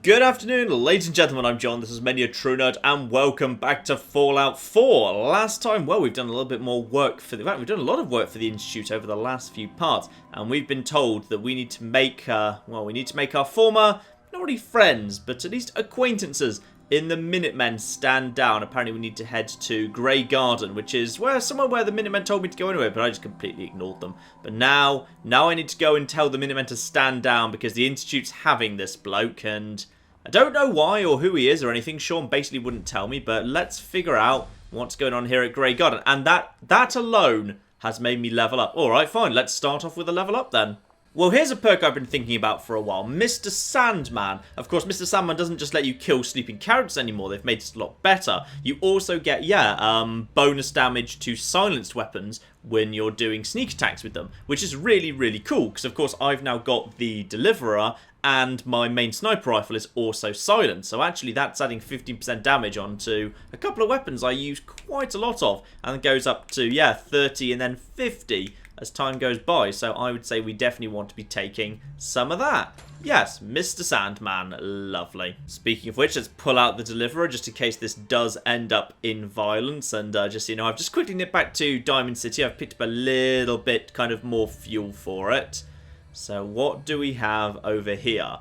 Good afternoon, ladies and gentlemen, I'm John, this is Many a True Nerd, and welcome back to Fallout 4. Last time, well, we've done a little bit more work for the... In fact, we've done a lot of work for the Institute over the last few parts, and we've been told that we need to make, we need to make our former, not really friends, but at least acquaintances in the Minutemen stand down. Apparently we need to head to Graygarden, which is somewhere where the Minutemen told me to go anyway, but I just completely ignored them. But now I need to go and tell the Minutemen to stand down because the Institute's having this bloke, and I don't know why or who he is or anything. Sean basically wouldn't tell me, but let's figure out what's going on here at Graygarden. And that alone has made me level up. Alright, fine, let's start off with a level up then. Well, here's a perk I've been thinking about for a while. Mr. Sandman. Of course, Mr. Sandman doesn't just let you kill sleeping characters anymore. They've made it a lot better. You also get, bonus damage to silenced weapons when you're doing sneak attacks with them, which is really, really cool, because, of course, I've now got the Deliverer, and my main sniper rifle is also silenced. So, actually, that's adding 15% damage onto a couple of weapons I use quite a lot of, and it goes up to, 30 and then 50 as time goes by, so I would say we definitely want to be taking some of that. Yes, Mr. Sandman, lovely. Speaking of which, let's pull out the Deliverer just in case this does end up in violence, and just so you know, I've just quickly nipped back to Diamond City. I've picked up a little bit kind of more fuel for it. So what do we have over here?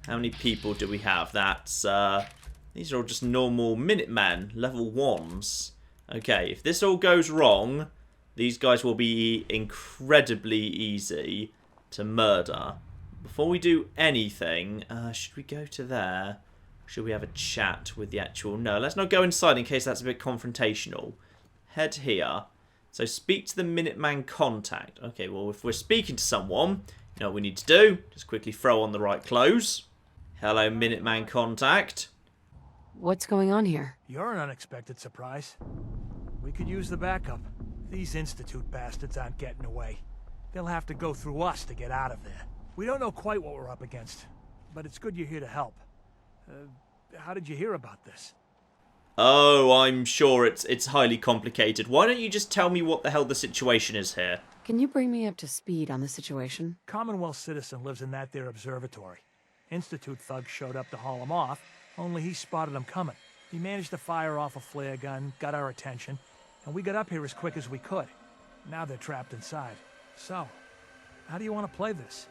How many people do we have? That's, these are all just normal Minutemen, level 1s. Okay, if this all goes wrong, these guys will be incredibly easy to murder. Before we do anything, should we go to there? Should we have a chat with the actual... No, let's not go inside in case that's a bit confrontational. Head here. So speak to the Minuteman contact. Okay, well, if we're speaking to someone, you know what we need to do? Just quickly throw on the right clothes. Hello, Minuteman contact. What's going on here? You're an unexpected surprise. We could use the backup. These Institute bastards aren't getting away. They'll have to go through us to get out of there. We don't know quite what we're up against, but it's good you're here to help. How did you hear about this? Oh, I'm sure it's highly complicated. Why don't you just tell me what the hell the situation is here? Can you bring me up to speed on the situation? Commonwealth citizen lives in that there observatory. Institute thugs showed up to haul him off, only he spotted them coming. He managed to fire off a flare gun, got our attention, and we got up here as quick as we could. Now they're trapped inside. So, how do you want to play this?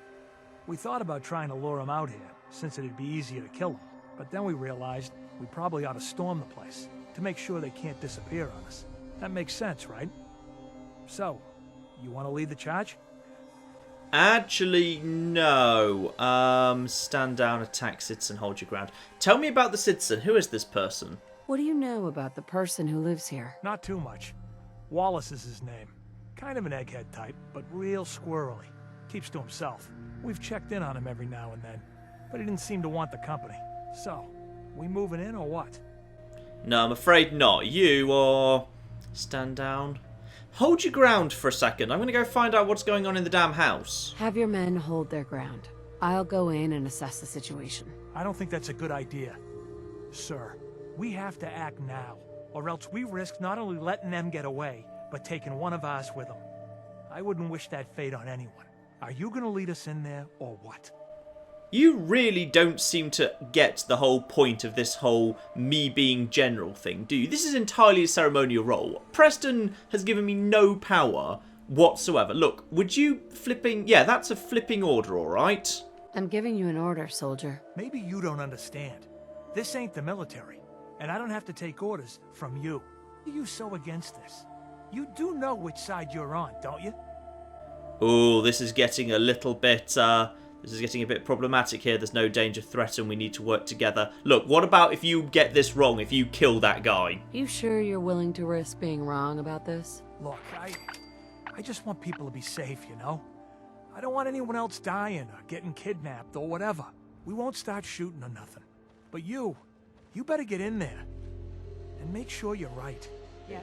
We thought about trying to lure them out here, since it'd be easier to kill them. But then we realized we probably ought to storm the place, to make sure they can't disappear on us. That makes sense, right? So, you want to lead the charge? Actually, no. Stand down, attack citizen, hold your ground. Tell me about the citizen. Who is this person? What do you know about the person who lives here? Not too much. Wallace is his name. Kind of an egghead type, but real squirrely. Keeps to himself. We've checked in on him every now and then, but he didn't seem to want the company. So, we moving in or what? No, I'm afraid not. You or... Stand down. Hold your ground for a second. I'm going to go find out what's going on in the damn house. Have your men hold their ground. I'll go in and assess the situation. I don't think that's a good idea. Sir, we have to act now, or else we risk not only letting them get away, but taking one of us with them. I wouldn't wish that fate on anyone. Are you going to lead us in there, or what? You really don't seem to get the whole point of this whole me being general thing, do you? This is entirely a ceremonial role. Preston has given me no power whatsoever. Look, would you flipping... Yeah, that's a flipping order, alright? I'm giving you an order, soldier. Maybe you don't understand. This ain't the military, and I don't have to take orders from you. Why are you so against this? You do know which side you're on, don't you? Oh, this is getting a little bit... This is getting a bit problematic here. There's no danger threat and we need to work together. Look, what about if you get this wrong, if you kill that guy? You sure you're willing to risk being wrong about this? Look, I just want people to be safe, you know? I don't want anyone else dying or getting kidnapped or whatever. We won't start shooting or nothing. But you better get in there. And make sure you're right. Yeah.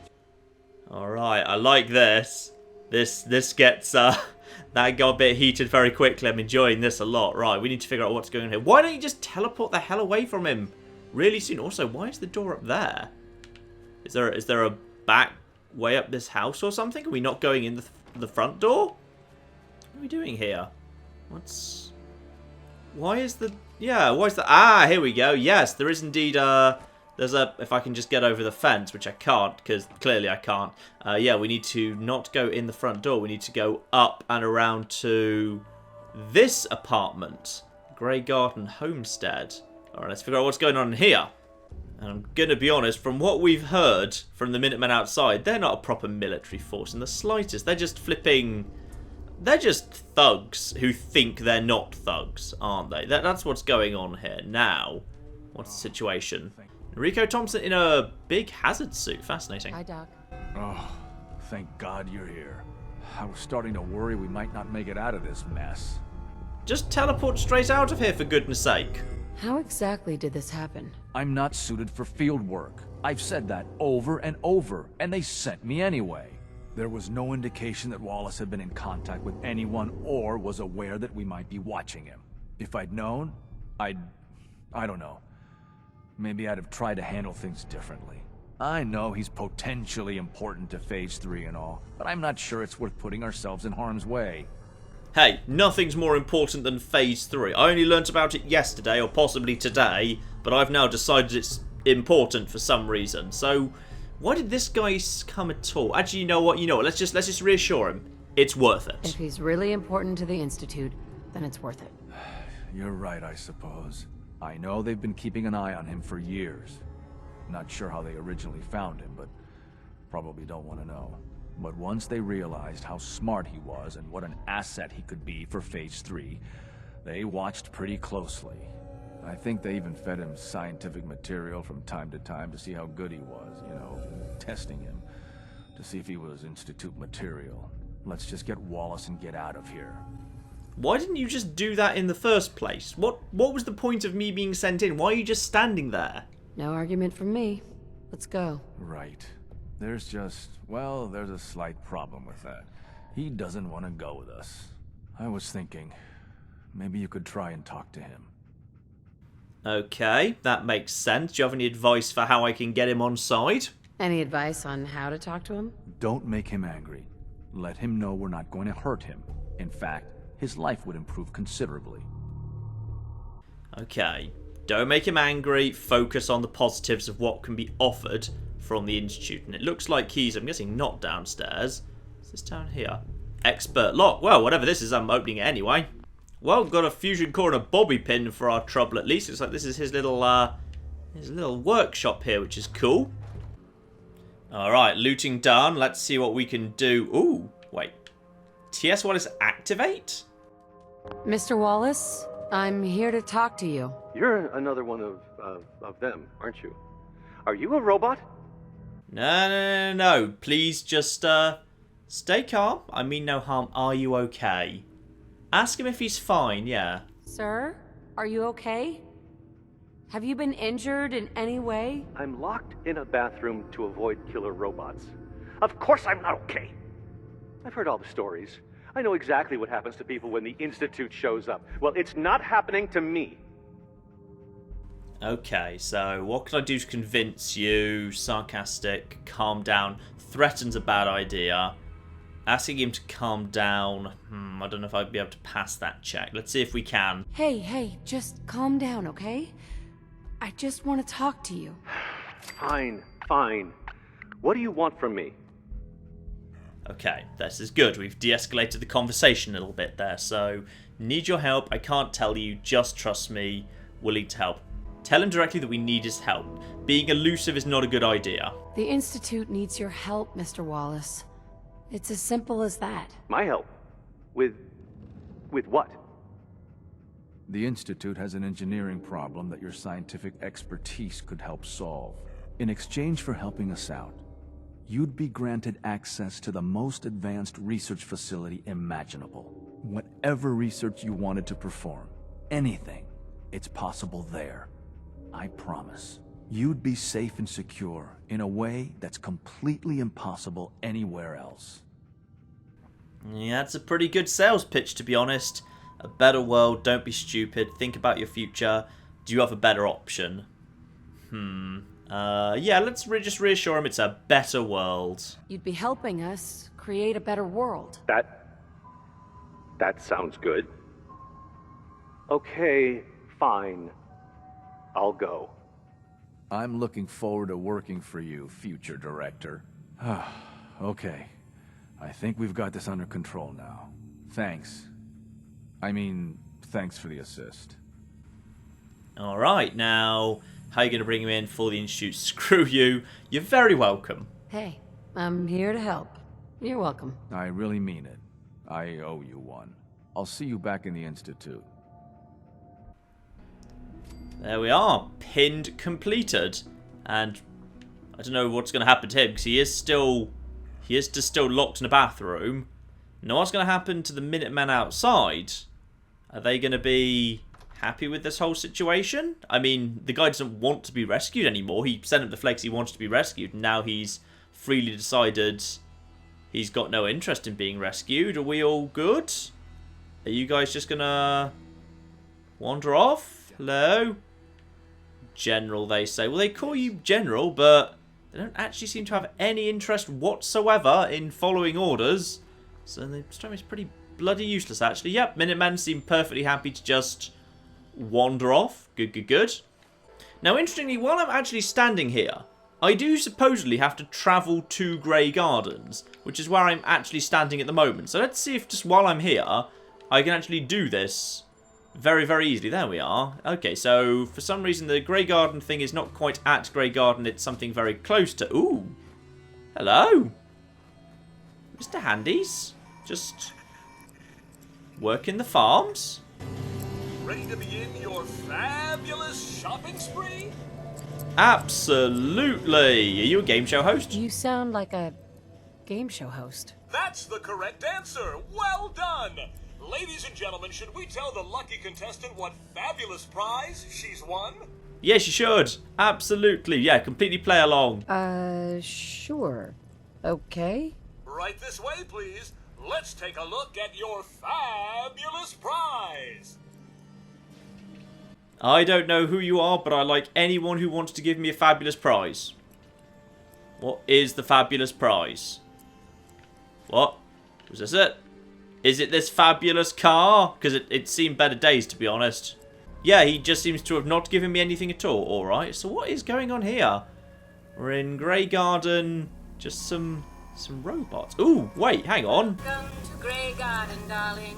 Alright, I like this. This gets, that got a bit heated very quickly. I'm enjoying this a lot. Right, we need to figure out what's going on here. Why don't you just teleport the hell away from him really soon? Also, why is the door up there? Is there a back way up this house or something? Are we not going in the front door? What are we doing here? Why is the... Yeah, what's that? Ah, here we go. Yes, there is indeed there's a, if I can just get over the fence, which I can't, because clearly I can't. Yeah, we need to not go in the front door. We need to go up and around to this apartment. Graygarden Homestead. Alright, let's figure out what's going on in here. And I'm going to be honest, from what we've heard from the Minutemen outside, they're not a proper military force in the slightest. They're just flipping... They're just thugs who think they're not thugs, aren't they? That's what's going on here. Now, what's the situation? Enrico Thompson in a big hazard suit. Fascinating. Hi, Doc. Oh, thank God you're here. I was starting to worry we might not make it out of this mess. Just teleport straight out of here, for goodness sake. How exactly did this happen? I'm not suited for field work. I've said that over and over, and they sent me anyway. There was no indication that Wallace had been in contact with anyone or was aware that we might be watching him. If I'd known, I don't know. Maybe I'd have tried to handle things differently. I know he's potentially important to Phase 3 and all, but I'm not sure it's worth putting ourselves in harm's way. Hey, nothing's more important than Phase 3. I only learnt about it yesterday, or possibly today, but I've now decided it's important for some reason. So, why did this guy come at all? Actually, you know what? Let's just reassure him. It's worth it. If he's really important to the Institute, then it's worth it. You're right, I suppose. I know they've been keeping an eye on him for years. Not sure how they originally found him, but probably don't want to know. But once they realized how smart he was and what an asset he could be for Phase 3, they watched pretty closely. I think they even fed him scientific material from time to time to see how good he was, you know, testing him, to see if he was Institute material. Let's just get Wallace and get out of here. Why didn't you just do that in the first place? What was the point of me being sent in? Why are you just standing there? No argument from me. Let's go. Right. There's just, well, there's a slight problem with that. He doesn't want to go with us. I was thinking, maybe you could try and talk to him. Okay, that makes sense. Do you have any advice for how I can get him on side? Any advice on how to talk to him? Don't make him angry. Let him know we're not going to hurt him. In fact, his life would improve considerably. Okay, don't make him angry. Focus on the positives of what can be offered from the Institute. And it looks like he's, I'm guessing, not downstairs. Is this down here? Expert lock. Well, whatever this is, I'm opening it anyway. Well, got a fusion core and a bobby pin for our trouble at least. Looks like this is his little workshop here, which is cool. Alright, looting done. Let's see what we can do. Ooh, wait. TS Wallace activate? Mr. Wallace, I'm here to talk to you. You're another one of them, aren't you? Are you a robot? No. Please just, stay calm. I mean no harm. Are you okay? Ask him if he's fine, yeah. Sir, are you okay? Have you been injured in any way? I'm locked in a bathroom to avoid killer robots. Of course I'm not okay. I've heard all the stories. I know exactly what happens to people when the Institute shows up. Well, it's not happening to me. Okay, so what can I do to convince you? Sarcastic, calm down, threatens a bad idea. Asking him to calm down. I don't know if I'd be able to pass that check. Let's see if we can. Hey, just calm down, okay? I just want to talk to you. Fine. What do you want from me? Okay, this is good. We've de-escalated the conversation a little bit there. So, need your help. I can't tell you. Just trust me. Willing to help. Tell him directly that we need his help. Being elusive is not a good idea. The Institute needs your help, Mr. Wallace. It's as simple as that. My help? With what? The Institute has an engineering problem that your scientific expertise could help solve. In exchange for helping us out, you'd be granted access to the most advanced research facility imaginable. Whatever research you wanted to perform, anything, it's possible there. I promise. You'd be safe and secure in a way that's completely impossible anywhere else. Yeah, that's a pretty good sales pitch, to be honest. A better world, don't be stupid, think about your future. Do you have a better option? Yeah, let's just reassure him it's a better world. You'd be helping us create a better world. That sounds good. Okay, Fine. I'll go. I'm looking forward to working for you, future director. Okay. I think we've got this under control now. Thanks. Thanks for the assist. Alright, now, how are you going to bring him in for the Institute? Screw you. You're very welcome. Hey, I'm here to help. You're welcome. I really mean it. I owe you one. I'll see you back in the Institute. There we are. Pinned completed. And I don't know what's going to happen to him, because he is still locked in a bathroom. Now what's going to happen to the Minutemen outside? Are they going to be happy with this whole situation? I mean, the guy doesn't want to be rescued anymore. He sent him the flags he wanted to be rescued, and now he's freely decided he's got no interest in being rescued. Are we all good? Are you guys just gonna wander off? Hello? General, they say. Well, they call you General, but they don't actually seem to have any interest whatsoever in following orders. So they strike me as pretty bloody useless, actually. Yep, Minutemen seem perfectly happy to just wander off. Good, good, good. Now, interestingly, while I'm actually standing here, I do supposedly have to travel to Graygardens, which is where I'm actually standing at the moment. So let's see if just while I'm here, I can actually do this very, very easily. There we are. Okay, so for some reason the Graygarden thing is not quite at Graygarden. It's something very close to... Ooh. Hello. Mr. Handies. Just working the farms. Ready to begin your fabulous shopping spree? Absolutely. Are you a game show host? You sound like a game show host. That's the correct answer. Well done. Ladies and gentlemen, should we tell the lucky contestant what fabulous prize she's won? Yes, you should. Absolutely. Yeah, completely play along. Sure. Okay. Right this way, please. Let's take a look at your fabulous prize. I don't know who you are, but I like anyone who wants to give me a fabulous prize. What is the fabulous prize? What? Was this it? Is it this fabulous car? Because it seemed better days, to be honest. Yeah, he just seems to have not given me anything at all. Alright, so what is going on here? We're in Graygarden. Just some robots. Ooh, wait, hang on. Welcome to Graygarden, darling.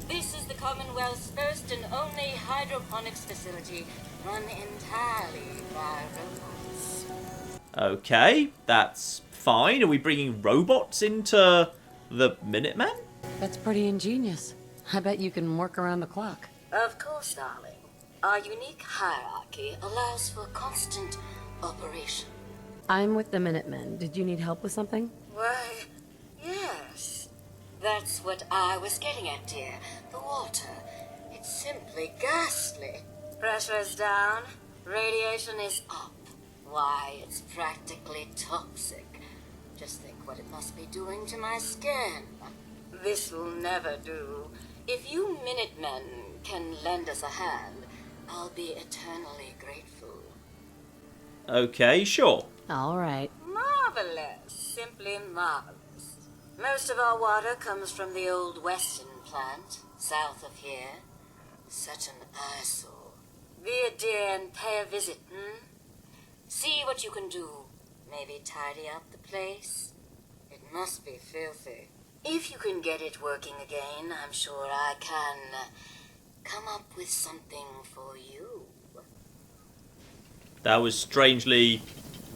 This is the Commonwealth's first and only hydroponics facility run entirely by robots. Okay, that's fine. Are we bringing robots into the Minutemen? That's pretty ingenious. I bet you can work around the clock. Of course, darling. Our unique hierarchy allows for constant operation. I'm with the Minutemen. Did you need help with something? Why, yes. That's what I was getting at, dear. The water. It's simply ghastly. Pressure's down. Radiation is up. Why, it's practically toxic. Just think what it must be doing to my skin. This'll never do. If you Minutemen can lend us a hand, I'll be eternally grateful. Okay, sure. All right. Marvelous. Simply marvelous. Most of our water comes from the old Weston plant, south of here. Such an eyesore. Be a dear and pay a visit, See what you can do. Maybe tidy up the place. It must be filthy. If you can get it working again, I'm sure I can come up with something for you. That was strangely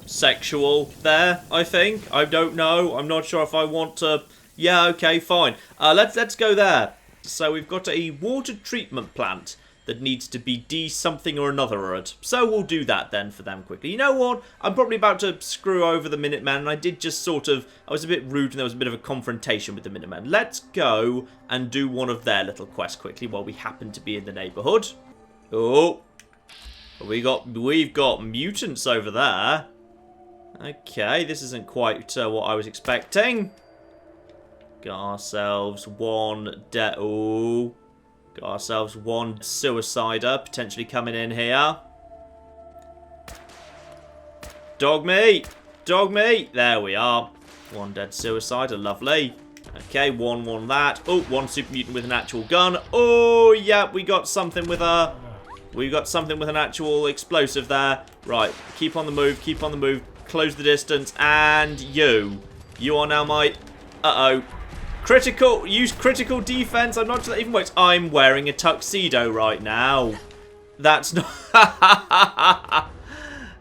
sexual there, I think. I don't know. I'm not sure if I want to... Yeah, okay, fine. Let's go there. So we've got a water treatment plant that needs to be something or another-ed. So we'll do that then for them quickly. You know what? I'm probably about to screw over the Minutemen, and I did just sort of... I was a bit rude and there was a bit of a confrontation with the Minutemen. Let's go and do one of their little quests quickly while we happen to be in the neighbourhood. Oh. We've got mutants over there. Okay, this isn't quite what I was expecting. Got ourselves one Got ourselves one suicider potentially coming in here. Dog meat! Dog meat! There we are. One dead suicider, lovely. Okay, one that. Oh, one super mutant with an actual gun. Oh, yeah, we got something with a We've got something with an actual explosive there. Right, keep on the move, keep on the move. Close the distance, and you. You are now my... Uh-oh. Critical, use critical defense. I'm not sure that even works. I'm wearing a tuxedo right now. That's not...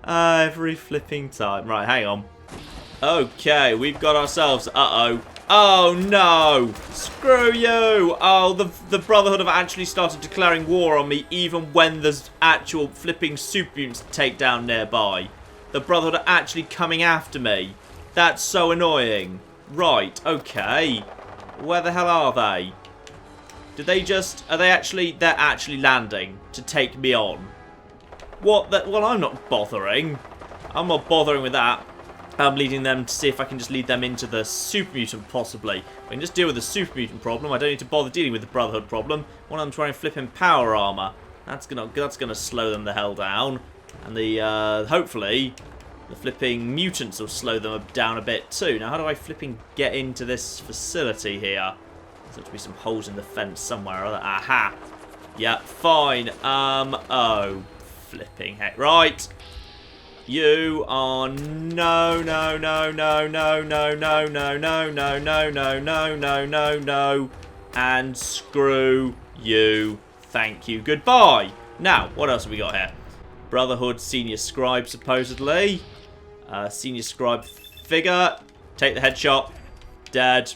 every flipping time. Right, hang on. Okay, we've got ourselves... Uh-oh. Oh, no. Screw you. Oh, the Brotherhood have actually started declaring war on me even when there's actual flipping super mutants to take down nearby. The Brotherhood are actually coming after me. That's so annoying. Right, okay. Where the hell are they? Did they just... Are they actually... They're actually landing to take me on. What the... Well, I'm not bothering. I'm not bothering with that. I'm leading them to see if I can just lead them into the super mutant, possibly. I can just deal with the super mutant problem. I don't need to bother dealing with the Brotherhood problem. One of them trying flipping power armor. That's gonna slow them the hell down. And the, hopefully, the flipping mutants will slow them down a bit too. Now, how do I flipping get into this facility here? There's got to be some holes in the fence somewhere or other. Aha! Yeah, fine. Oh. Flipping heck. Right. You are no, no, no, no, no, no, no, no, no, no, no, no, no, no, no, no. And screw you. Thank you. Goodbye. Now, what else have we got here? Brotherhood Senior Scribe, supposedly. Senior Scribe figure. Take the headshot. Dead.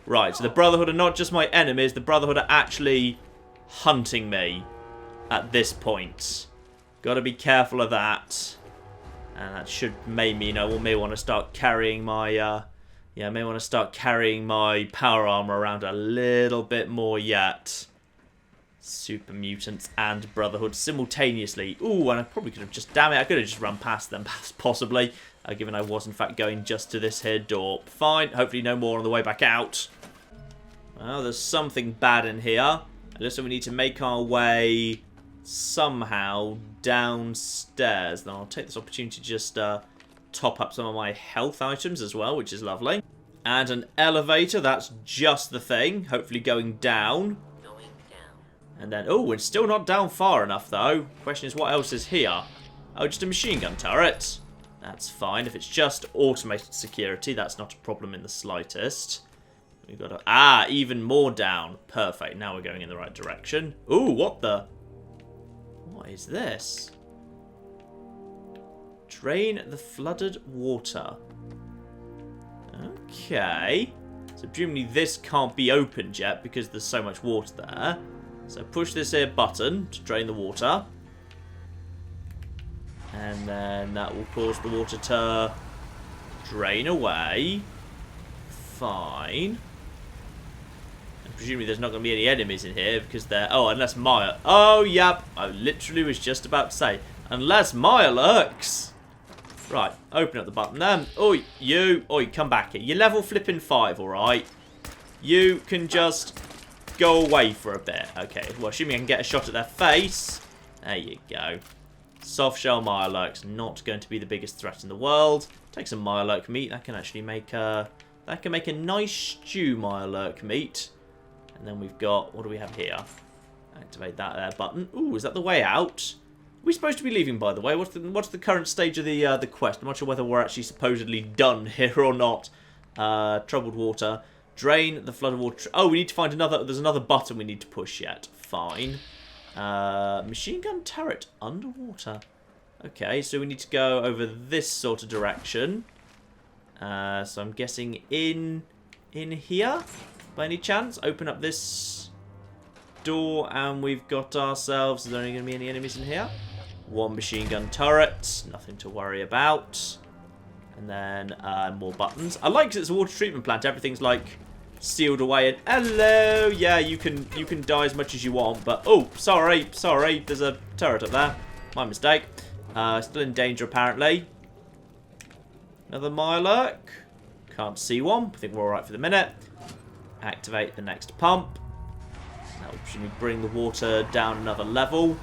Right, so the Brotherhood are not just my enemies. The Brotherhood are actually hunting me at this point. Got to be careful of that. And that should make me, may want to start carrying my, may want to start carrying my power armor around a little bit more yet. Super mutants and Brotherhood simultaneously. Ooh, and I probably could have just, damn it, I could have just run past them, possibly, given I was in fact going just to this here door. Fine, hopefully no more on the way back out. Well, there's something bad in here. It looks like we need to make our way somehow downstairs. Then I'll take this opportunity to just top up some of my health items as well, which is lovely. And an elevator, that's just the thing. Hopefully going down. And then, oh, we're still not down far enough, though. Question is, what else is here? Oh, just a machine gun turret. That's fine. If it's just automated security, that's not a problem in the slightest. We've got to... even more down. Perfect. Now we're going in the right direction. Ooh, what the... What is this? Drain the flooded water. Okay. So presumably this can't be opened yet because there's so much water there. So push this here button to drain the water. And then that will cause the water to drain away. Fine. And presumably there's not going to be any enemies in here because they're... Oh, unless Maya... Oh, yep. I literally was just about to say. Unless Maya lurks. Right. Open up the button then. Oi, you. Oi, come back here. You're level flipping 5, alright? You can just... go away for a bit. Okay, well, assuming I can get a shot at their face. There you go. Soft shell Mirelurk's not going to be the biggest threat in the world. Take some Mirelurk meat. That can actually make a... That can make a nice stew Mirelurk meat. And then we've got... What do we have here? Activate that there button. Ooh, is that the way out? Are we supposed to be leaving, by the way? What's the current stage of the quest? I'm not sure whether we're actually supposedly done here or not. Troubled water. Drain the flooded water. Oh, we need to find another... There's another button we need to push yet. Fine. Machine gun turret underwater. Okay, so we need to go over this sort of direction. So I'm guessing in here, by any chance. Open up this door, and we've got ourselves... Is there only going to be any enemies in here? One machine gun turret. Nothing to worry about. And then more buttons. I like that it's a water treatment plant. Everything's like... sealed away, and hello, yeah, you can die as much as you want, but oh, sorry, there's a turret up there, my mistake. Still in danger apparently. Another Mirelurk, can't see one. I think we're all right for the minute. Activate the next pump. That will presumably bring the water down another level,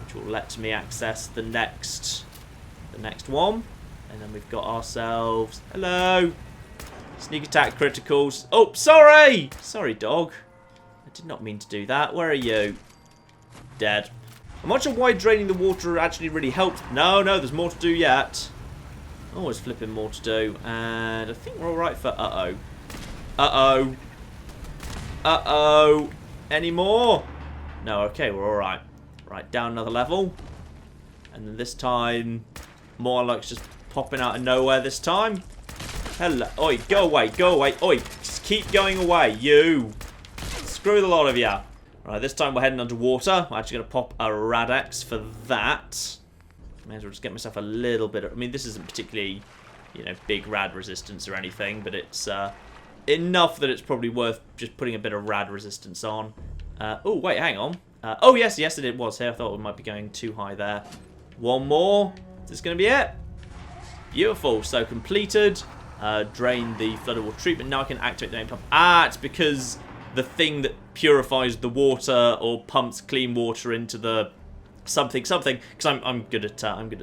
which will let me access the next one. And then we've got ourselves, hello. Sneak attack criticals. Oh, sorry! Sorry, dog. I did not mean to do that. Where are you? Dead. I'm not sure why draining the water actually really helped. No, there's more to do yet. Always flipping more to do. And I think we're alright for... Uh-oh. Uh-oh. Uh-oh. Any more? No, okay, we're alright. Right, down another level. And then this time, more like just popping out of nowhere this time. Hello. Oi, go away, go away. Oi, just keep going away, you. Screw the lot of ya. Right, this time we're heading underwater. I'm actually going to pop a Radax for that. May as well just get myself a little bit of... I mean, this isn't particularly, you know, big rad resistance or anything, but it's enough that it's probably worth just putting a bit of rad resistance on. Oh, wait, hang on. Oh, yes, it was here. I thought we might be going too high there. One more. Is this going to be it? Beautiful. So, completed. Drain the flooded water treatment. Now I can activate the main pump. Ah, it's because the thing that purifies the water or pumps clean water into the something, because I'm good at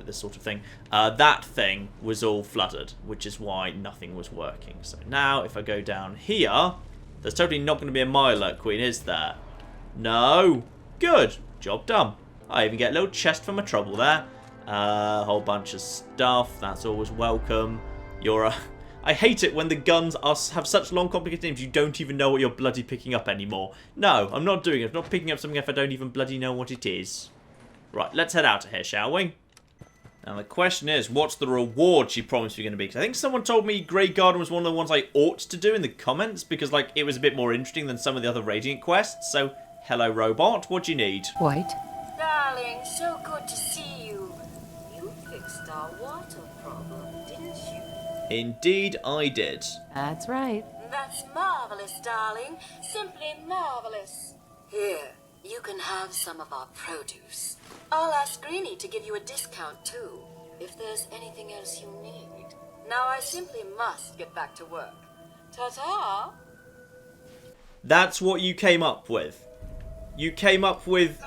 this sort of thing. That thing was all flooded, which is why nothing was working. So now, if I go down here, there's totally not going to be a Mirelurk Queen, is there? No. Good. Job done. I even get a little chest for my trouble there. A whole bunch of stuff. That's always welcome. I hate it when the guns have such long, complicated names you don't even know what you're bloody picking up anymore. No, I'm not doing it. I'm not picking up something if I don't even bloody know what it is. Right, let's head out of here, shall we? Now, the question is, what's the reward she promised me going to be? Because I think someone told me Graygarden was one of the ones I ought to do in the comments, because, like, it was a bit more interesting than some of the other Radiant quests. So, hello, robot. What do you need? White? Darling, so good to see you. You fixed our water problem, didn't you? Indeed, I did. That's right. That's marvelous, darling. Simply marvelous. Here, you can have some of our produce. I'll ask Greenie to give you a discount, too, if there's anything else you need. Now I simply must get back to work. Ta-ta! That's what you came up with. You came up with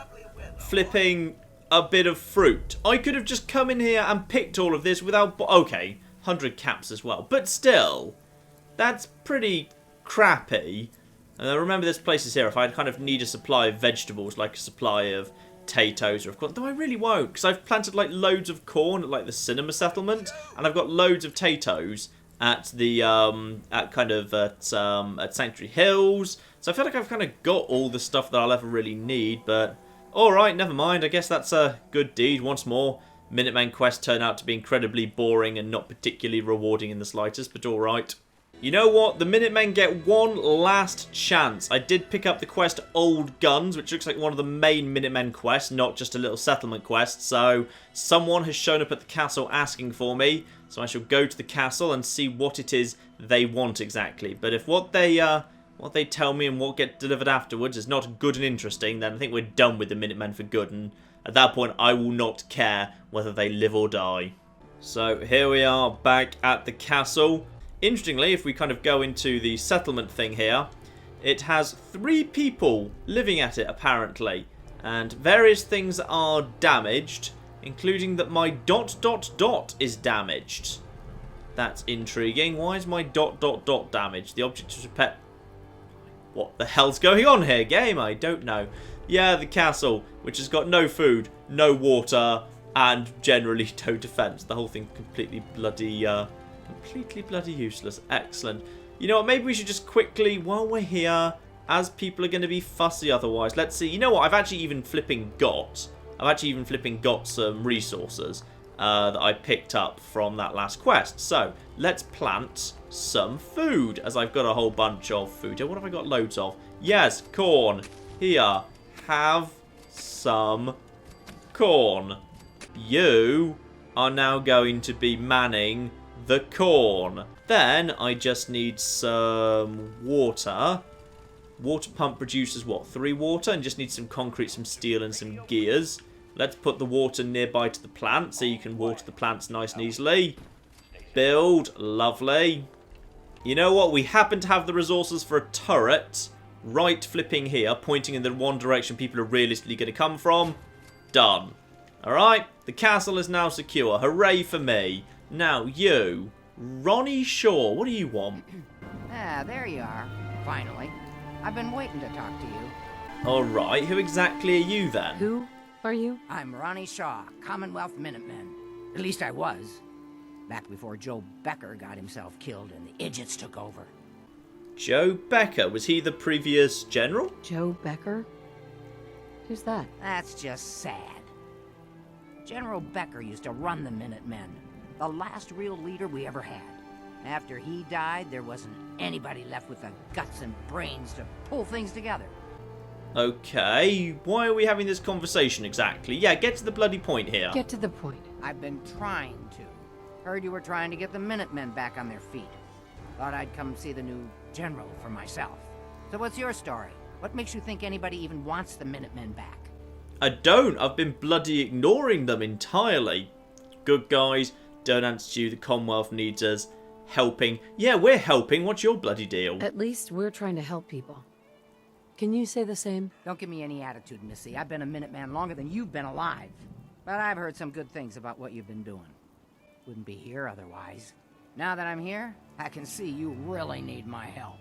flipping a bit of fruit. I could have just come in here and picked all of this without... Okay, 100 caps as well. But still, that's pretty crappy. And I remember this place is here. If I kind of need a supply of vegetables, like a supply of potatoes or of corn, though I really won't, because I've planted like loads of corn at like the cinema settlement, and I've got loads of potatoes at the at Sanctuary Hills. So I feel like I've kind of got all the stuff that I'll ever really need. But all right, never mind. I guess that's a good deed. Once more, Minutemen quests turn out to be incredibly boring and not particularly rewarding in the slightest. But all right. You know what? The Minutemen get one last chance. I did pick up the quest Old Guns, which looks like one of the main Minutemen quests, not just a little settlement quest. So someone has shown up at the castle asking for me. So I shall go to the castle and see what it is they want exactly. But if what they tell me and what gets delivered afterwards is not good and interesting, then I think we're done with the Minutemen for good. And at that point, I will not care whether they live or die. So here we are back at the castle. Interestingly, if we kind of go into the settlement thing here, it has 3 people living at it, apparently. And various things are damaged, including that my ... is damaged. That's intriguing. Why is my ... damaged? The object is a pet. What the hell's going on here, game? I don't know. Yeah, the castle, which has got no food, no water, and generally no defense. The whole thing completely bloody useless. Excellent. You know what? Maybe we should just quickly, while we're here, as people are going to be fussy otherwise. Let's see. You know what? I've actually even flipping got some resources that I picked up from that last quest. So let's plant some food, as I've got a whole bunch of food here. What have I got loads of? Yes, corn. Here, have some corn. You are now going to be manning the corn. Then I just need some water. Water pump produces what? 3 water, and just need some concrete, some steel, and some gears. Let's put the water nearby to the plant so you can water the plants nice and easily. Build. Lovely. You know what? We happen to have the resources for a turret right flipping here, pointing in the one direction people are realistically going to come from. Done. Alright, the castle is now secure. Hooray for me. Now you, Ronnie Shaw, what do you want? Ah, there you are. Finally. I've been waiting to talk to you. Alright, who exactly are you then? Who are you? I'm Ronnie Shaw, Commonwealth Minutemen. At least I was. Back before Joe Becker got himself killed and the idiots took over. Joe Becker, was he the previous general? Joe Becker? Who's that? That's just sad. General Becker used to run the Minutemen. The last real leader we ever had. After he died, there wasn't anybody left with the guts and brains to pull things together. Okay, why are we having this conversation exactly? Yeah, get to the bloody point here. Get to the point. I've been trying to. Heard you were trying to get the Minutemen back on their feet. Thought I'd come see the new general for myself. So what's your story? What makes you think anybody even wants the Minutemen back? I don't. I've been bloody ignoring them entirely. Good guys, don't answer to you. The Commonwealth needs us. Helping. Yeah, we're helping. What's your bloody deal? At least we're trying to help people. Can you say the same? Don't give me any attitude, Missy. I've been a Minuteman longer than you've been alive. But I've heard some good things about what you've been doing. Wouldn't be here otherwise. Now that I'm here, I can see you really need my help.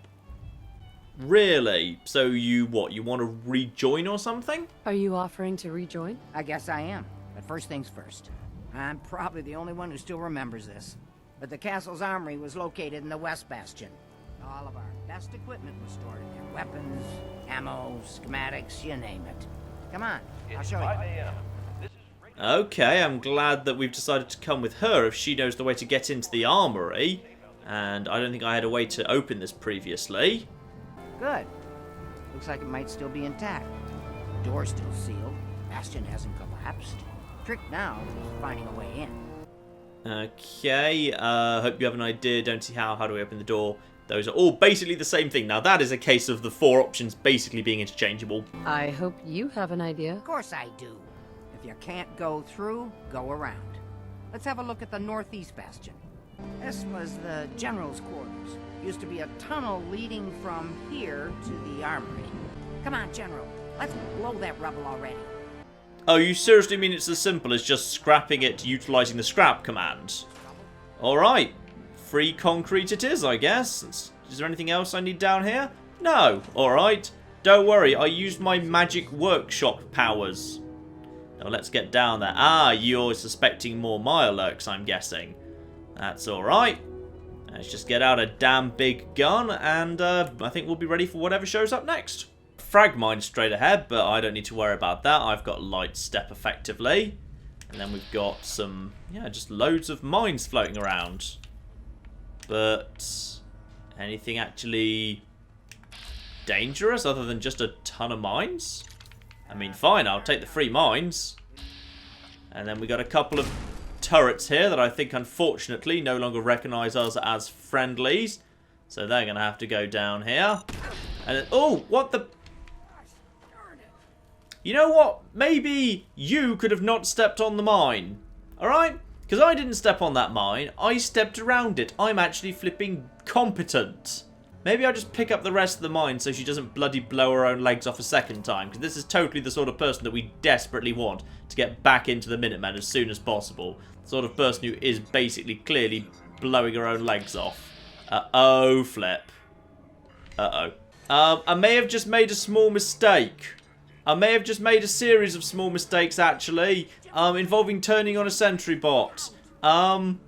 Really? So you, what, you want to rejoin or something? Are you offering to rejoin? I guess I am. But first things first. I'm probably the only one who still remembers this. But the castle's armory was located in the West Bastion. All of our best equipment was stored in there. Weapons, ammo, schematics, you name it. Come on, I'll show you. Okay, I'm glad that we've decided to come with her if she knows the way to get into the armory. And I don't think I had a way to open this previously. Good. Looks like it might still be intact. Door's still sealed. Bastion hasn't collapsed. Trick now is finding a way in. Okay, hope you have an idea. Don't see how do we open the door? Those are all basically the same thing. Now that is a case of the four options basically being interchangeable. I hope you have an idea. Of course I do. If you can't go through, go around. Let's have a look at the Northeast Bastion. This was the General's quarters. Used to be a tunnel leading from here to the armory. Come on, General. Let's blow that rubble already. Oh, you seriously mean it's as simple as just scrapping it utilising the scrap command? Alright. Free concrete it is, I guess. Is there anything else I need down here? No. Alright. Don't worry, I used my magic workshop powers. Now let's get down there. Ah, you're suspecting more Mirelurks, I'm guessing. That's alright. Let's just get out a damn big gun, and I think we'll be ready for whatever shows up next. Frag mine straight ahead, but I don't need to worry about that. I've got light step effectively. And then we've got some, yeah, just loads of mines floating around. But anything actually dangerous other than just a ton of mines? I mean, fine, I'll take the free mines. And then we got a couple of turrets here that I think unfortunately no longer recognise us as friendlies. So they're going to have to go down here. And then, oh, what the... You know what? Maybe you could have not stepped on the mine. Alright? Because I didn't step on that mine. I stepped around it. I'm actually flipping competent. Maybe I'll just pick up the rest of the mine so she doesn't bloody blow her own legs off a second time. Because this is totally the sort of person that we desperately want to get back into the Minutemen as soon as possible. The sort of person who is basically clearly blowing her own legs off. Uh-oh, flip. Uh-oh. I may have just made a small mistake. I may have just made a series of small mistakes, actually, involving turning on a sentry bot. Ronnie,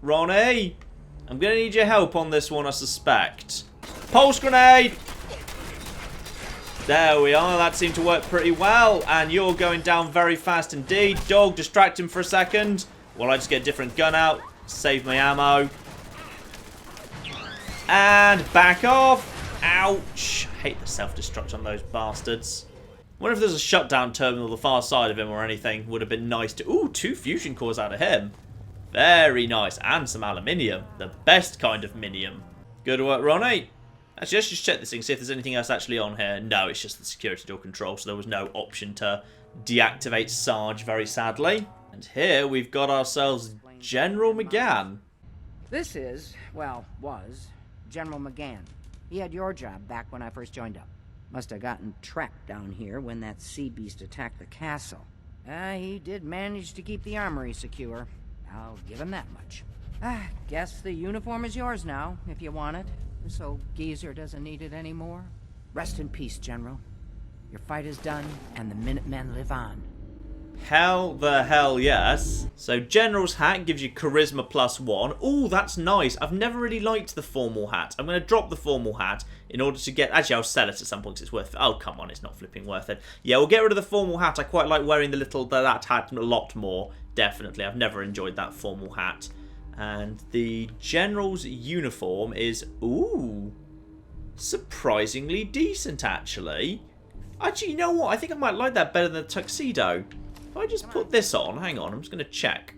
I'm going to need your help on this one, I suspect. Pulse grenade! There we are, that seemed to work pretty well, and you're going down very fast indeed. Dog, distract him for a second, while I just get a different gun out, save my ammo. And back off! Ouch! I hate the self-destruct on those bastards. Wonder if there's a shutdown terminal the far side of him or anything. Would have been nice to... Ooh, 2 fusion cores out of him. Very nice. And some aluminium. The best kind of minium. Good work, Ronnie. Actually, let's just check this thing, see if there's anything else actually on here. No, it's just the security door control, so there was no option to deactivate Sarge, very sadly. And here we've got ourselves General McGann. This is, well, was, General McGann. He had your job back when I first joined up. Must have gotten trapped down here when that sea beast attacked the castle. He did manage to keep the armory secure. I'll give him that much. Guess the uniform is yours now, if you want it. So Geezer doesn't need it anymore. Rest in peace, General. Your fight is done, and the Minutemen live on. Hell the hell yes. So General's hat gives you charisma +1. Ooh, that's nice. I've never really liked the formal hat. I'm going to drop the formal hat in order to get... Actually, I'll sell it at some point because it's worth it. Oh, come on, it's not flipping worth it. Yeah, we'll get rid of the formal hat. I quite like wearing that hat a lot more. Definitely. I've never enjoyed that formal hat. And the General's uniform is... Ooh. Surprisingly decent, actually. Actually, you know what? I think I might like that better than the tuxedo. If I just put this on, hang on, I'm just going to check.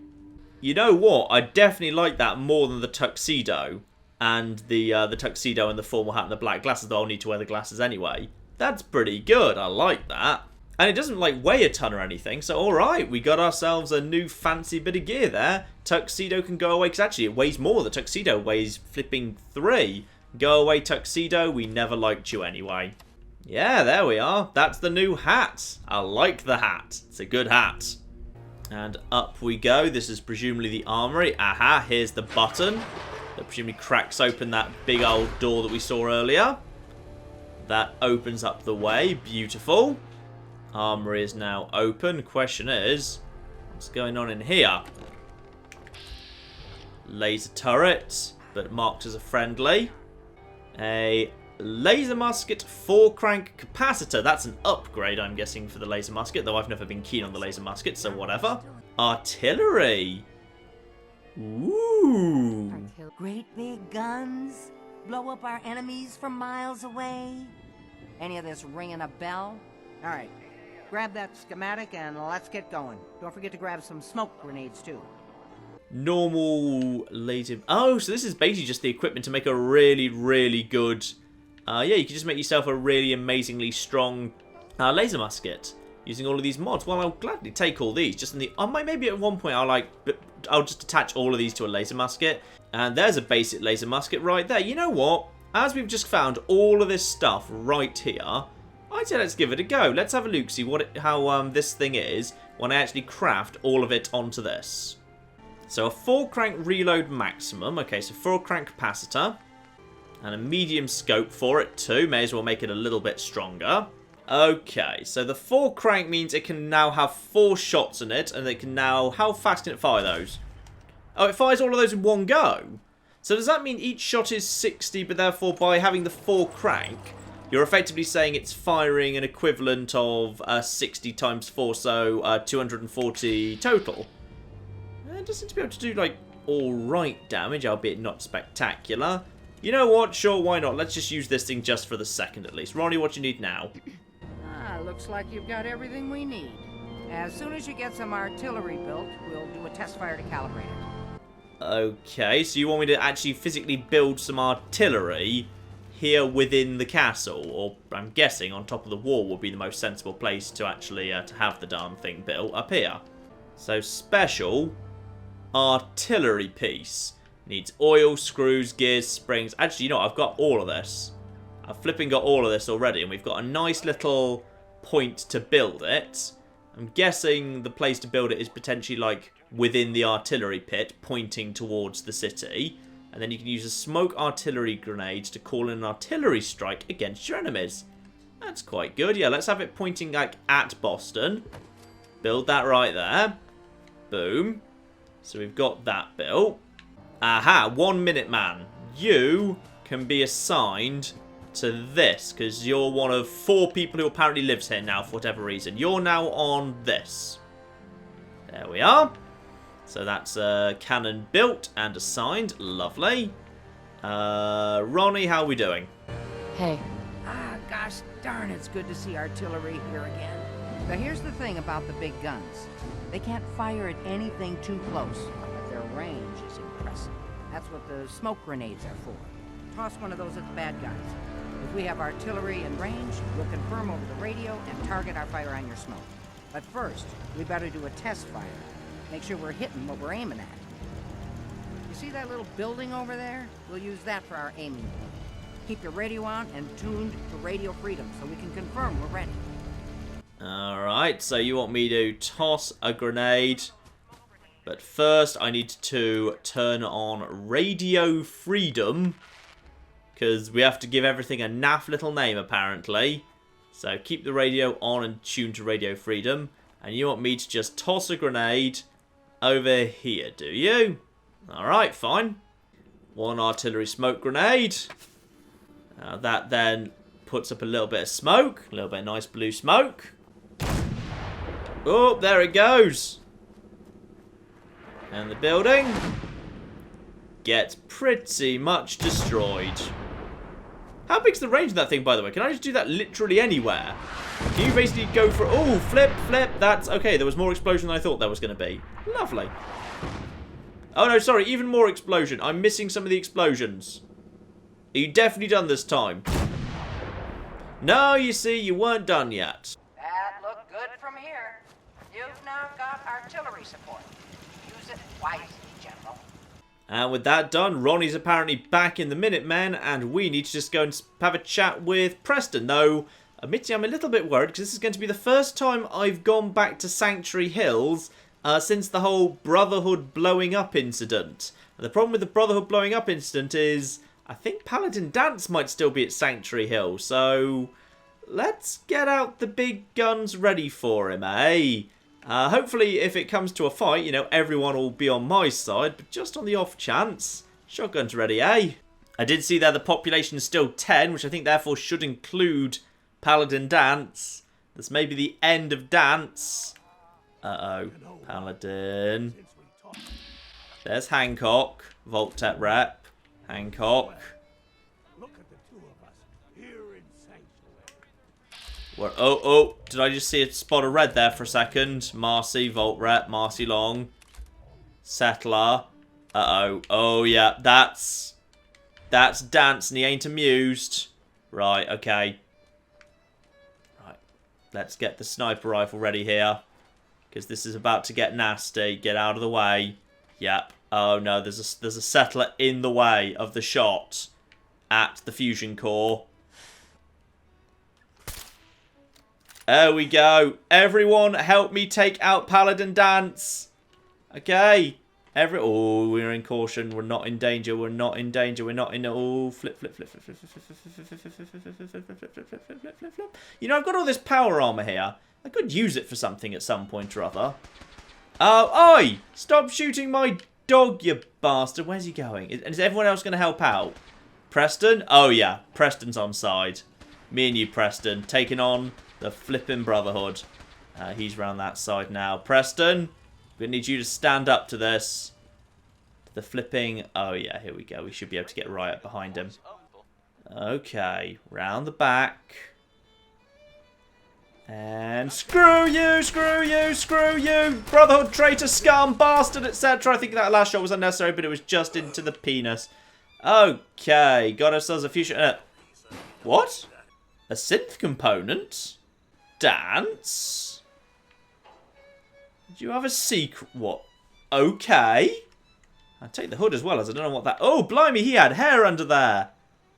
You know what? I definitely like that more than the tuxedo. And the tuxedo and the formal hat and the black glasses, though I'll need to wear the glasses anyway. That's pretty good. I like that. And it doesn't, like, weigh a ton or anything. So, alright, we got ourselves a new fancy bit of gear there. Tuxedo can go away, because actually it weighs more. The tuxedo weighs flipping 3. Go away, tuxedo. We never liked you anyway. Yeah, there we are. That's the new hat. I like the hat. It's a good hat. And up we go. This is presumably the armory. Aha, here's the button that presumably cracks open that big old door that we saw earlier. That opens up the way. Beautiful. Armory is now open. Question is, what's going on in here? Laser turret, but marked as a friendly. A laser musket 4-crank capacitor. That's an upgrade, I'm guessing, for the laser musket, though I've never been keen on the laser musket, so whatever. Artillery. Ooh. Great big guns? Blow up our enemies from miles away? Any of this ringing a bell? Alright, grab that schematic and let's get going. Don't forget to grab some smoke grenades, too. Normal laser... Oh, so this is basically just the equipment to make a really, really good... yeah, you can just make yourself a really amazingly strong laser musket using all of these mods. Well, I'll gladly take all these. Just in the... maybe at one point I'll just attach all of these to a laser musket. And there's a basic laser musket right there. You know what? As we've just found all of this stuff right here, I'd say let's give it a go. Let's have a look, see how this thing is when I actually craft all of it onto this. So a 4-crank reload maximum. Okay, so 4-crank capacitor. And a medium scope for it too. May as well make it a little bit stronger. Okay, so the 4-crank means it can now have 4 shots in it. And it can now... How fast can it fire those? Oh, it fires all of those in one go. So does that mean each shot is 60, but therefore by having the 4-crank, you're effectively saying it's firing an equivalent of 60 times 4, so 240 total? It does seem to be able to do, like, alright damage, albeit not spectacular. You know what? Sure, why not? Let's just use this thing just for the second at least. Ronnie, what do you need now? Looks like you've got everything we need. As soon as you get some artillery built, we'll do a test fire to calibrate it. Okay, so you want me to actually physically build some artillery here within the castle? Or, I'm guessing, on top of the wall would be the most sensible place to actually to have the darn thing built, up here. So, special artillery piece. Needs oil, screws, gears, springs. Actually, you know what? I've got all of this. I've flipping got all of this already, and we've got a nice little point to build it. I'm guessing the place to build it is potentially, like, within the artillery pit, pointing towards the city. And then you can use a smoke artillery grenade to call in an artillery strike against your enemies. That's quite good. Yeah, let's have it pointing, like, at Boston. Build that right there. Boom. So we've got that built. Aha, 1 Minuteman. You can be assigned to this, because you're one of 4 people who apparently lives here now for whatever reason. You're now on this. There we are. So that's a cannon built and assigned. Lovely. Ronnie, how are we doing? Hey. Gosh darn, it's good to see artillery here again. Now here's the thing about the big guns. They can't fire at anything too close, but their range is impressive. That's what the smoke grenades are for. Toss one of those at the bad guys. If we have artillery in range, we'll confirm over the radio and target our fire on your smoke. But first, we better do a test fire. Make sure we're hitting what we're aiming at. You see that little building over there? We'll use that for our aiming point. Keep your radio on and tuned to radio freedom so we can confirm we're ready. Alright, so you want me to toss a grenade. But first I need to turn on radio freedom. Because we have to give everything a naff little name apparently. So keep the radio on and tune to radio freedom. And you want me to just toss a grenade over here, do you? Alright, fine. One artillery smoke grenade. That then puts up a little bit of smoke. A little bit of nice blue smoke. Oh, there it goes. And the building gets pretty much destroyed. How big's the range of that thing, by the way? Can I just do that literally anywhere? Can you basically go for... Oh, flip, flip. That's... Okay, there was more explosion than I thought there was going to be. Lovely. Oh, no, sorry. Even more explosion. I'm missing some of the explosions. Are you definitely done this time? No, you see, you weren't done yet. That looked good from here. You've now got artillery support. Use it wisely, General. And with that done, Ronnie's apparently back in the Minutemen, and we need to just go and have a chat with Preston. Though, admittedly, I'm a little bit worried, because this is going to be the first time I've gone back to Sanctuary Hills since the whole Brotherhood blowing up incident. And the problem with the Brotherhood blowing up incident is, I think Paladin Danse might still be at Sanctuary Hill, so let's get out the big guns ready for him, eh? Hopefully, if it comes to a fight, you know, everyone will be on my side, but just on the off chance, shotguns ready, eh? I did see there the population is still 10, which I think therefore should include Paladin Danse. That's maybe the end of Danse. Uh-oh, Paladin. There's Hancock, Voltec rep. Hancock. Look at the two of us here in Sanctuary. Where, oh, did I just see a spot of red there for a second? Marcy, Volt rep, Marcy Long. Settler. Uh-oh. Oh, yeah, that's Danse and he ain't amused. Right, okay. Right, let's get the sniper rifle ready here. Because this is about to get nasty. Get out of the way. Yep. Oh no, there's a settler in the way of the shot at the fusion core. There we go. Everyone help me take out Paladin Danse. Okay. Oh, we're in caution. We're not in danger. We're not in danger. We're not in... Oh, flip, flip, flip, flip, flip, flip, flip, flip, flip, flip, flip, flip, flip, flip, flip, flip, flip, flip. You know, I've got all this power armor here. I could use it for something at some point or other. Oh, oi! Stop shooting my dog, you bastard. Where's he going? Is everyone else going to help out? Preston? Oh, yeah. Preston's on side. Me and you, Preston. Taking on the flipping Brotherhood. He's round that side now. Preston, we need you to stand up to this. The flipping... Oh, yeah, here we go. We should be able to get Riot behind him. Okay. Round the back. And screw you, screw you, screw you, Brotherhood, traitor, scum, bastard, etc. I think that last shot was unnecessary, but it was just into the penis. Okay, got ourselves a fusion... what? A synth component? Danse? Do you have a secret? What? Okay. I'll take the hood as well, as I don't know what that... Oh, blimey, he had hair under there.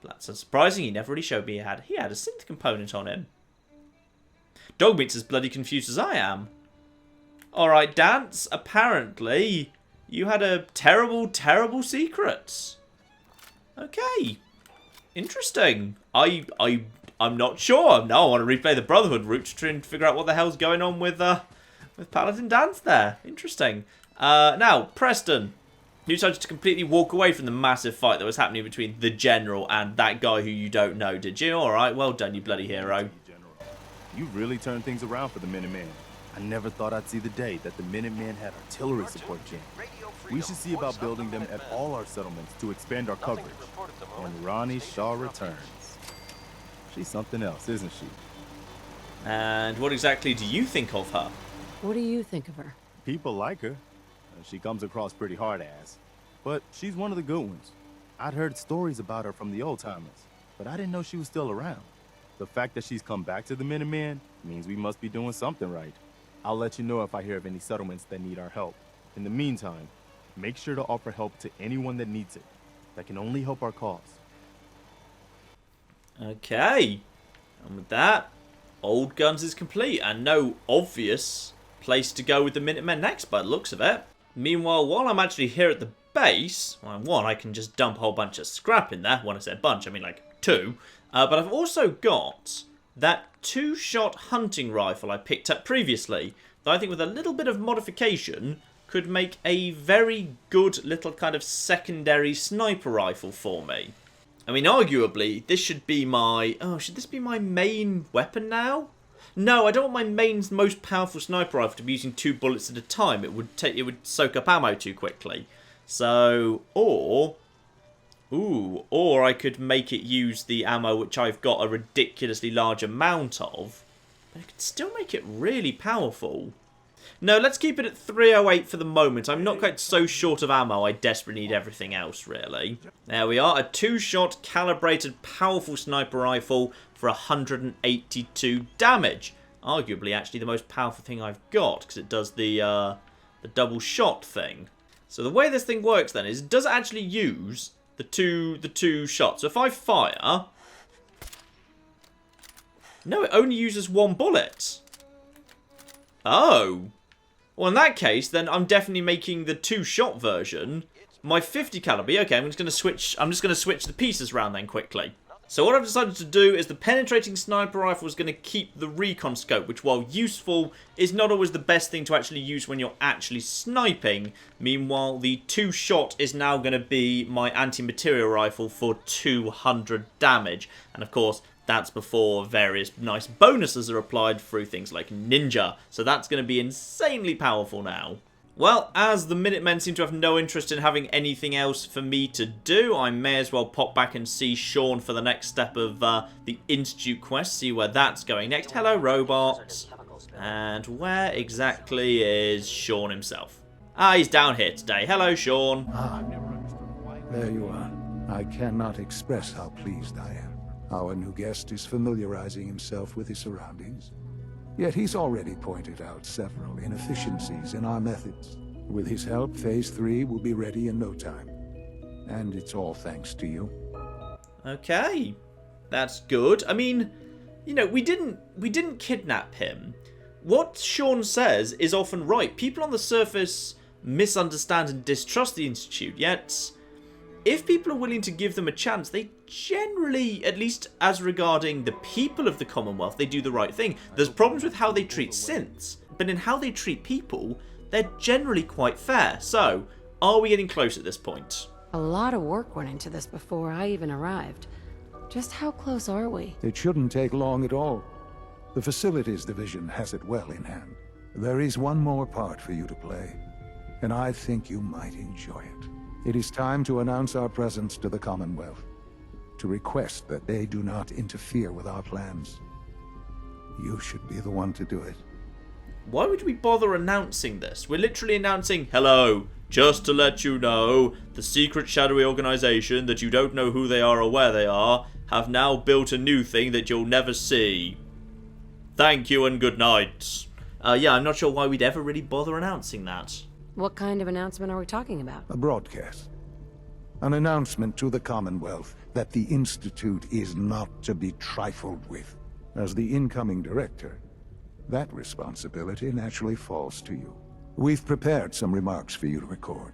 That's surprising, he never really showed me he had a synth component on him. Dogmeat's as bloody confused as I am. Alright, Danse, apparently you had a terrible, terrible secret. Okay. Interesting. I'm not sure. No, I want to replay the Brotherhood route to try and figure out what the hell's going on with Paladin Danse there. Interesting. Now, Preston. You decided to completely walk away from the massive fight that was happening between the General and that guy who you don't know, did you? Alright, well done, you bloody hero. You really turned things around for the Minutemen. I never thought I'd see the day that the Minutemen had artillery support jammed. We should see about building them at all our settlements to expand our coverage. And Ronnie Shaw returns. She's something else, isn't she? And what exactly do you think of her? What do you think of her? People like her. She comes across pretty hard-ass. But she's one of the good ones. I'd heard stories about her from the old-timers, but I didn't know she was still around. The fact that she's come back to the Minutemen means we must be doing something right. I'll let you know if I hear of any settlements that need our help. In the meantime, make sure to offer help to anyone that needs it. That can only help our cause. Okay. And with that, Old Guns is complete. And no obvious place to go with the Minutemen next by the looks of it. Meanwhile, while I'm actually here at the base, well, one, I can just dump a whole bunch of scrap in there. When I say a bunch, I mean like 2. But I've also got that two-shot hunting rifle I picked up previously, that I think with a little bit of modification could make a very good little kind of secondary sniper rifle for me. I mean, arguably, this should be my... Oh, should this be my main weapon now? No, I don't want my main most powerful sniper rifle to be using 2 bullets at a time. It would soak up ammo too quickly. So, or I could make it use the ammo which I've got a ridiculously large amount of, but it could still make it really powerful. No, let's keep it at 308 for the moment. I'm not quite so short of ammo, I desperately need everything else, really. There we are, a 2-shot calibrated powerful sniper rifle for 182 damage. Arguably, actually, the most powerful thing I've got, because it does the double shot thing. So the way this thing works then is, does it actually use the two shots? So if I fire... No, it only uses 1 bullet. Oh. Well, in that case, then I'm definitely making the 2-shot version my 50 caliber. Okay, I'm just going to switch the pieces around then quickly. So what I've decided to do is the penetrating sniper rifle is going to keep the recon scope, which, while useful, is not always the best thing to actually use when you're actually sniping. Meanwhile, the 2-shot is now going to be my anti-material rifle for 200 damage. And of course, that's before various nice bonuses are applied through things like Ninja. So that's going to be insanely powerful now. Well, as the Minutemen seem to have no interest in having anything else for me to do, I may as well pop back and see Sean for the next step of the Institute quest, see where that's going next. Hello, robot. And where exactly is Sean himself? Ah, he's down here today. Hello, Sean. Ah, there you are. I cannot express how pleased I am. Our new guest is familiarizing himself with his surroundings. Yet he's already pointed out several inefficiencies in our methods. With his help, Phase 3 will be ready in no time. And it's all thanks to you. Okay. That's good. I mean, you know, we didn't kidnap him. What Sean says is often right. People on the surface misunderstand and distrust the Institute, yet if people are willing to give them a chance, they generally, at least as regarding the people of the Commonwealth, they do the right thing. There's problems with how they treat synths, but in how they treat people, they're generally quite fair. So, are we getting close at this point? A lot of work went into this before I even arrived. Just how close are we? It shouldn't take long at all. The Facilities Division has it well in hand. There is one more part for you to play, and I think you might enjoy it. It is time to announce our presence to the Commonwealth, to request that they do not interfere with our plans. You should be the one to do it. Why would we bother announcing this? We're literally announcing, hello, just to let you know, the secret shadowy organization that you don't know who they are or where they are, have now built a new thing that you'll never see. Thank you and good night. Yeah, I'm not sure why we'd ever really bother announcing that. What kind of announcement are we talking about? A broadcast. An announcement to the Commonwealth that the Institute is not to be trifled with. As the incoming director, that responsibility naturally falls to you. We've prepared some remarks for you to record.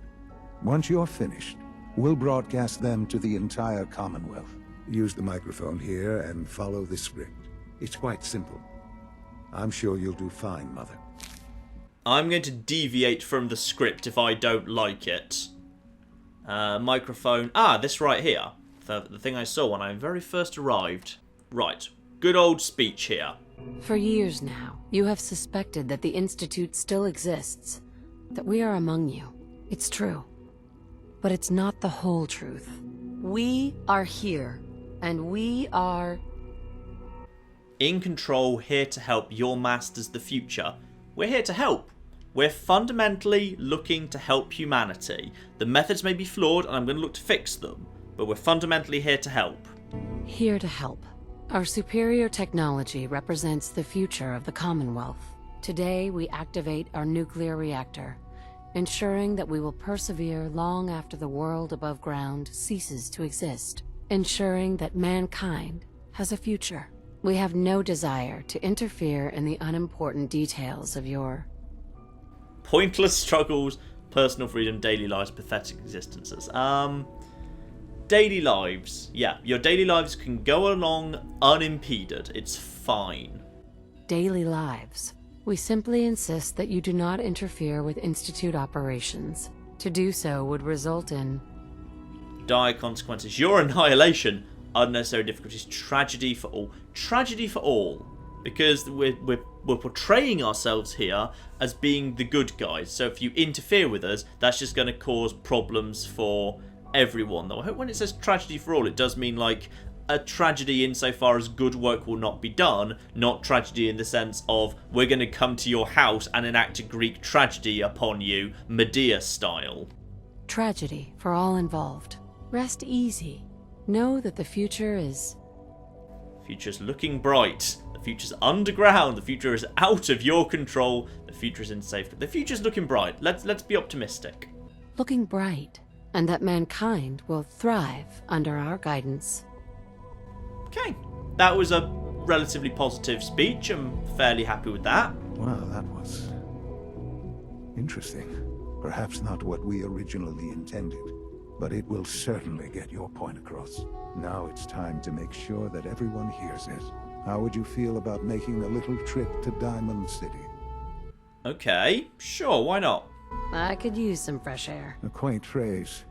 Once you're finished, we'll broadcast them to the entire Commonwealth. Use the microphone here and follow the script. It's quite simple. I'm sure you'll do fine, Mother. I'm going to deviate from the script if I don't like it. Microphone. Ah, this right here. The thing I saw when I very first arrived. Right. Good old speech here. For years now, you have suspected that the Institute still exists, that we are among you. It's true. But it's not the whole truth. We are here, and we are in control, here to help your masters, the future. We're here to help. We're fundamentally looking to help humanity. The methods may be flawed, and I'm going to look to fix them, but we're fundamentally here to help. Here to help. Our superior technology represents the future of the Commonwealth. Today, we activate our nuclear reactor, ensuring that we will persevere long after the world above ground ceases to exist, ensuring that mankind has a future. We have no desire to interfere in the unimportant details of your pointless struggles, personal freedom, daily lives, pathetic existences. daily lives. Yeah, your daily lives can go along unimpeded. It's fine. Daily lives. We simply insist that you do not interfere with Institute operations. To do so would result in dire consequences. Your annihilation, unnecessary difficulties, tragedy for all. Tragedy for all. Because we're portraying ourselves here as being the good guys. So if you interfere with us, that's just going to cause problems for everyone. Though I hope when it says tragedy for all, it does mean like a tragedy insofar as good work will not be done, not tragedy in the sense of we're going to come to your house and enact a Greek tragedy upon you, Medea style. tragedy for all involved. Rest easy. Know that the future is... Future's looking bright. The future's underground. The future is out of your control. The future is in safe. The future's looking bright. Let's be optimistic. looking bright, and that mankind will thrive under our guidance. Okay. That was a relatively positive speech. I'm fairly happy with that. Well, that was interesting. Perhaps not what we originally intended, but it will certainly get your point across. Now it's time to make sure that everyone hears it. How would you feel about making a little trip to Diamond City? Okay, sure, why not? I could use some fresh air. A quaint phrase,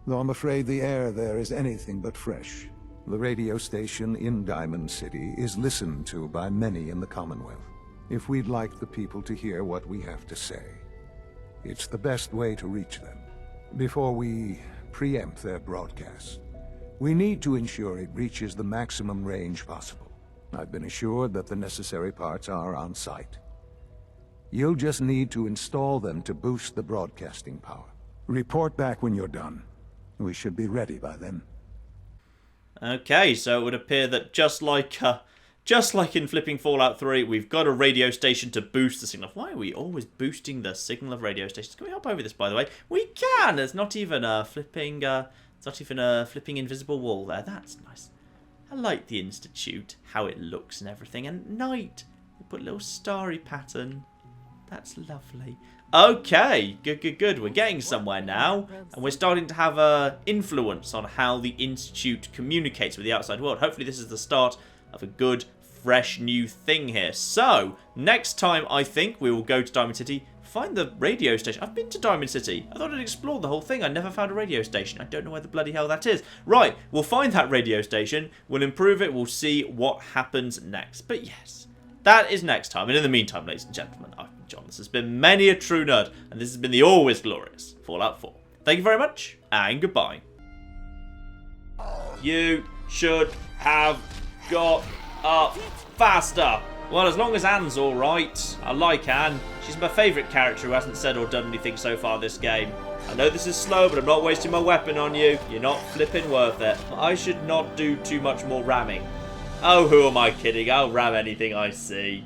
though I'm afraid the air there is anything but fresh. The radio station in Diamond City is listened to by many in the Commonwealth. If we'd like the people to hear what we have to say, it's the best way to reach them. Before we preempt their broadcast, we need to ensure it reaches the maximum range possible. I've been assured that the necessary parts are on site. You'll just need to install them to boost the broadcasting power. Report back when you're done. We should be ready by then. Okay, so it would appear that just like in flipping Fallout 3, we've got a radio station to boost the signal. Why are we always boosting the signal of radio stations? Can we hop over this, by the way? We can! There's not even a flipping invisible wall there. That's nice. I like the Institute, how it looks and everything. And night, we put a little starry pattern. That's lovely. Okay, good. We're getting somewhere now. And we're starting to have an influence on how the Institute communicates with the outside world. Hopefully this is the start of a good, fresh, new thing here. So, next time I think we will go to Diamond City, find the radio station. I've been to Diamond City. I thought I'd explored the whole thing. I never found a radio station. I don't know where the bloody hell that is. Right, we'll find that radio station. We'll improve it. We'll see what happens next. But yes, that is next time. And in the meantime, ladies and gentlemen, I've been John. This has been Many a True Nerd. And this has been the always glorious Fallout 4. Thank you very much, and goodbye. You should have got up faster. Well, as long as Anne's alright. I like Anne. She's my favourite character who hasn't said or done anything so far this game. I know this is slow, but I'm not wasting my weapon on you. You're not flipping worth it. I should not do too much more ramming. Oh, who am I kidding? I'll ram anything I see.